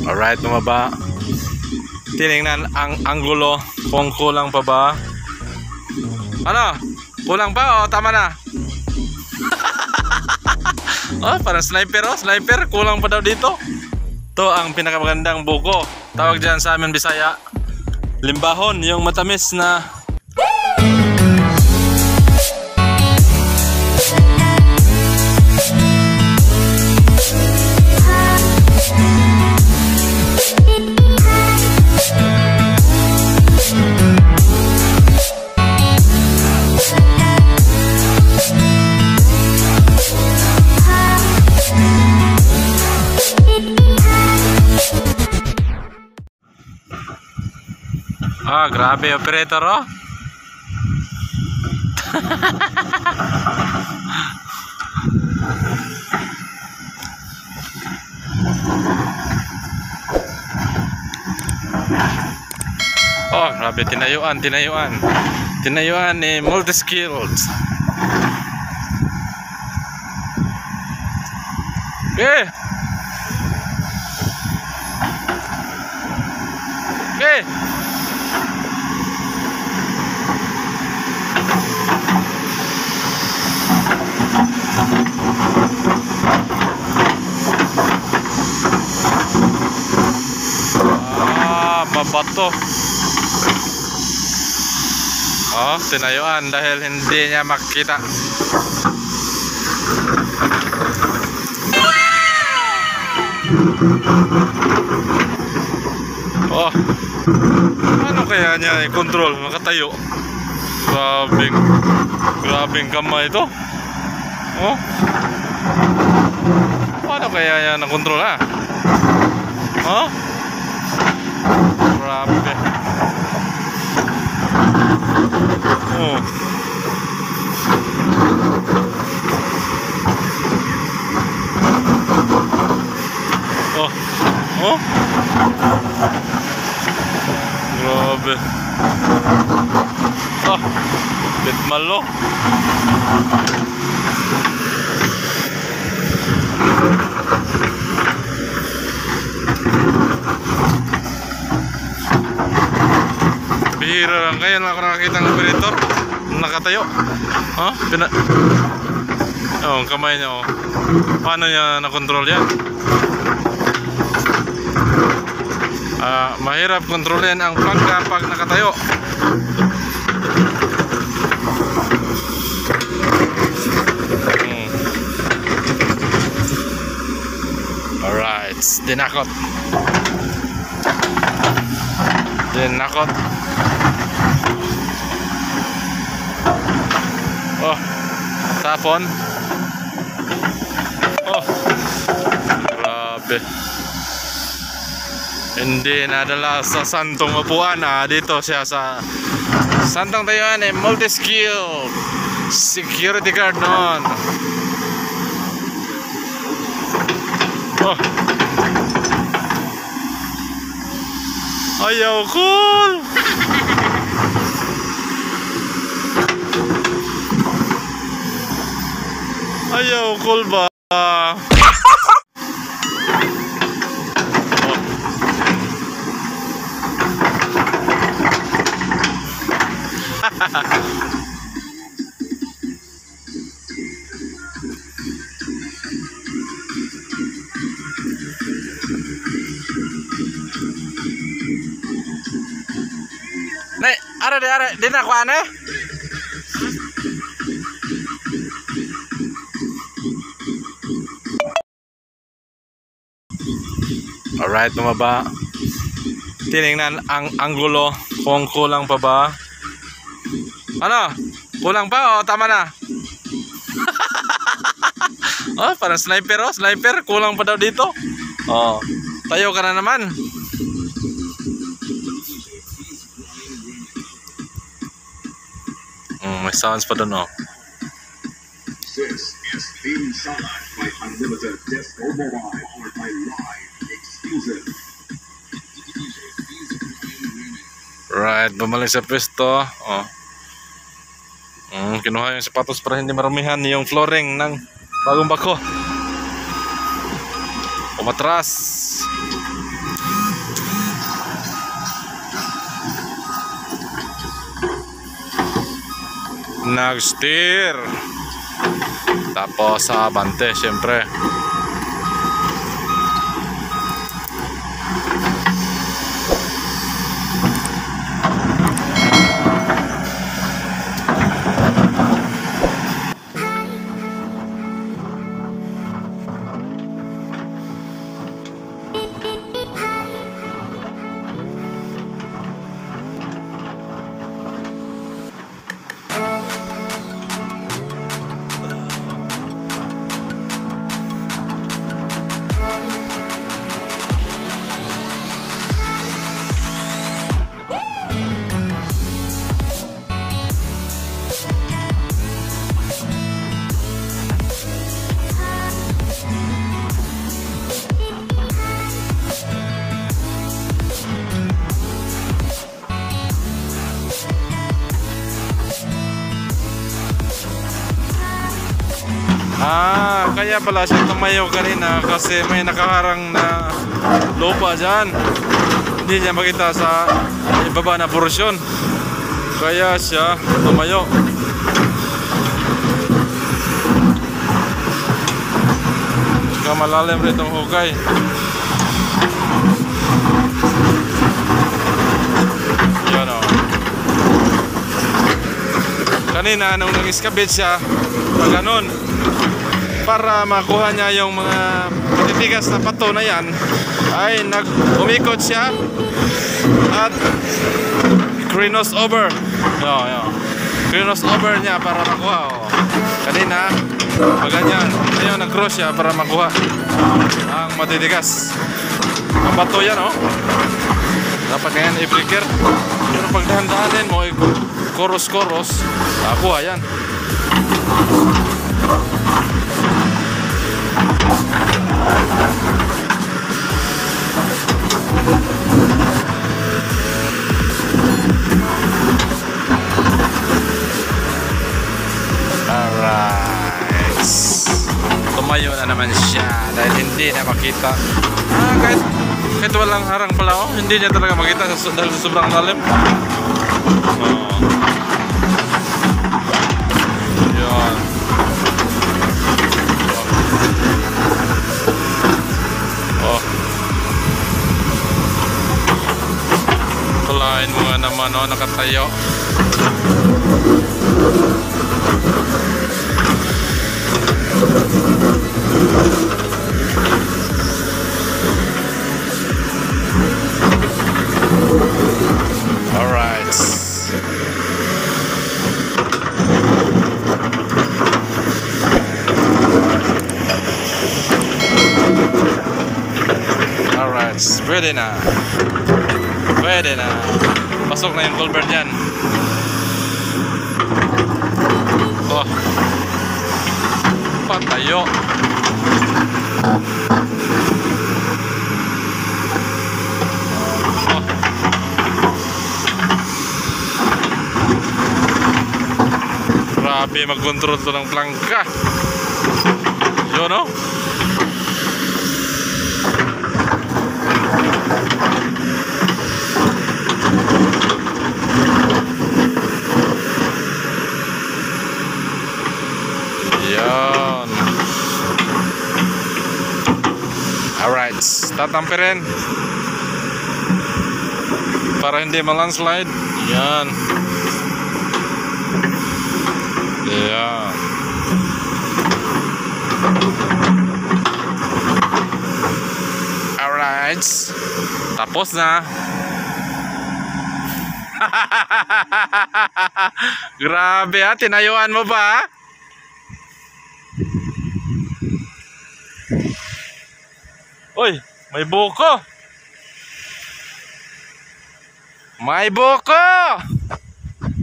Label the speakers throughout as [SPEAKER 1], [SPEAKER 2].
[SPEAKER 1] Alright, bumaba. Tinignan ang anggulo kung kulang pa ba. Ano? Kulang pa o tama na? Oh, parang sniper oh, sniper. Kulang pa daw dito. Ito ang pinakamagandang buko. Tawag dyan sa amin Bisaya, limbahon, yung matamis na. Ah, grabe operator oh. Oh, grabe, tinayuan ni multi-skilled. Okay. Okay. Mabato. Oh, tinayuan dahil hindi niya makita. Oh, ano kaya niya i-control? Makatayo. Grabing kamay ito. Oh, paano kaya niya na-control ha? Oh, grabe. Oh. Oh. Oh. Grabe. Oh. Bit malo. Bihira lang, ngayon lang ako nakakita ng operator nakatayo. Huh? Oh, kamay niya oh. Paano niya na-control yan? Mahirap kontrolin ang plangka pag nakatayo. Alright, dinakot. Oh, tapon. Oh, grabe. Hindi nadala sa santong upuan. Dito siya sa santong tayuan multi-skill security guard noon. Oh, ayaw cool. Ayaw cool ba? Nek, are di nakuan eh. Alright, bumaba. Tinignan ang anggulo kung kulang pa ba. Ano? Kulang pa o tama na? Oh, parang sniper oh, sniper. Kulang pa daw dito. Oh, tayo ka na naman. May sounds pa doon oh. This is Team Salad by Unlimited Disco Mobile powered by Live Exclusive. Right, bumalik sa pwesto. Oh. Kinuha yung sapatos para hindi marumihan yung flooring ng bagong bako. Umatras. nag-steer. Tapos sa bante, syempre. Kaya pala siya tumayo kanina kasi may nakaharang na lupa dyan. Hindi niya makita sa ibaba na porsyon. Kaya siya tumayo. Saka malalim rin itong hukay. Yan o. Kanina nung nag-excavate siya, ganun, para makuha niya yung mga matitigas na pato na yan, ay umikot siya at cross over. Cross over niya para makuha. Kanina ganyan, ngayon nag-cross siya para makuha ang matitigas ang pato yan. Dapat ganyan i-flicker, pero pag dahan-dahanin mo koros-koros, nakuha yan. Alright, tumayo na naman siya dahil hindi na makita. Kahit walang harang pala, hindi niya talaga makita dahil sobrang lalim. Yan. Kalahin mo nga naman, nakatayo. Alright. Alright, pwede na. Pwede na. Pasok na yung culvert yan. Oh. Patayo. Oh. Grabe mag-control to ng plangka. Yun, no? Yan. Alright, tatampirin para hindi ma-landslide. Yan. Yan. Alright, tapos na. Grabe ha, tinayuan mo ba? Uy, may buko. May buko.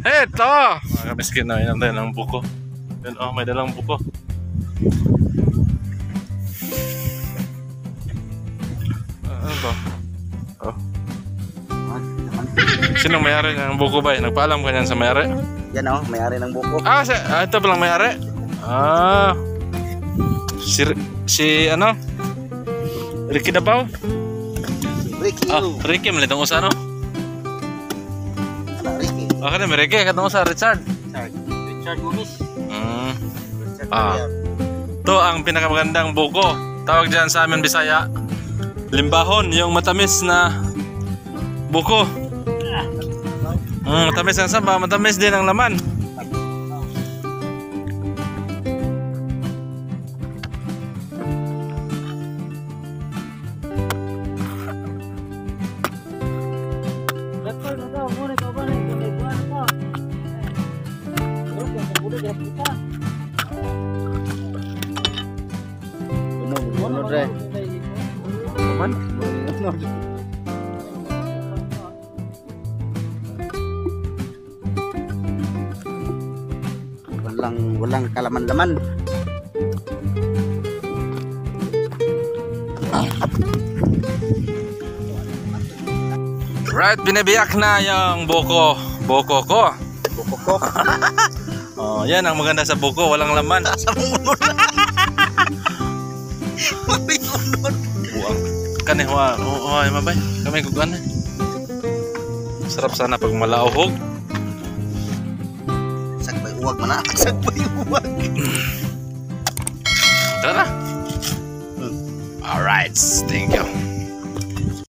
[SPEAKER 1] Eto. Mga miskin na, yan ang buko. Yan, may dalang buko. Ano to? Sinong may-ari ng buko ba? Nagpaalam ka niyan sa may-ari?
[SPEAKER 2] Yan may-ari ng buko.
[SPEAKER 1] Ito palang may-ari? Si ano? Ricky Dapaw?
[SPEAKER 2] Ricky.
[SPEAKER 1] Ricky malitong usa no?
[SPEAKER 2] Ricky.
[SPEAKER 1] Okay na, may Ricky katong usa Richard.
[SPEAKER 2] Richard Gomez.
[SPEAKER 1] Mm.
[SPEAKER 2] Richard
[SPEAKER 1] Ah.
[SPEAKER 2] Gomez.
[SPEAKER 1] Ito ang pinakamagandang buko. Tawag dyan sa amin Bisaya, limbahon, yung matamis na buko. Matamis ang saba, matamis din ang laman.
[SPEAKER 2] Bunod re.
[SPEAKER 1] Laman?
[SPEAKER 2] Walang kalaman-laman.
[SPEAKER 1] Right, binabiyak na yung buko. Buko ko.
[SPEAKER 2] Bukok.
[SPEAKER 1] Oh, yan ang maganda sa buko, walang laman.
[SPEAKER 2] Sa munod. Mabiunod.
[SPEAKER 1] Buang. Kani wa, ay mabay. Kami kugan. Sarap sana pag malauhog.
[SPEAKER 2] Sagbay uwag man na. Sagbay uwag.
[SPEAKER 1] Tara na. Alright, thank you.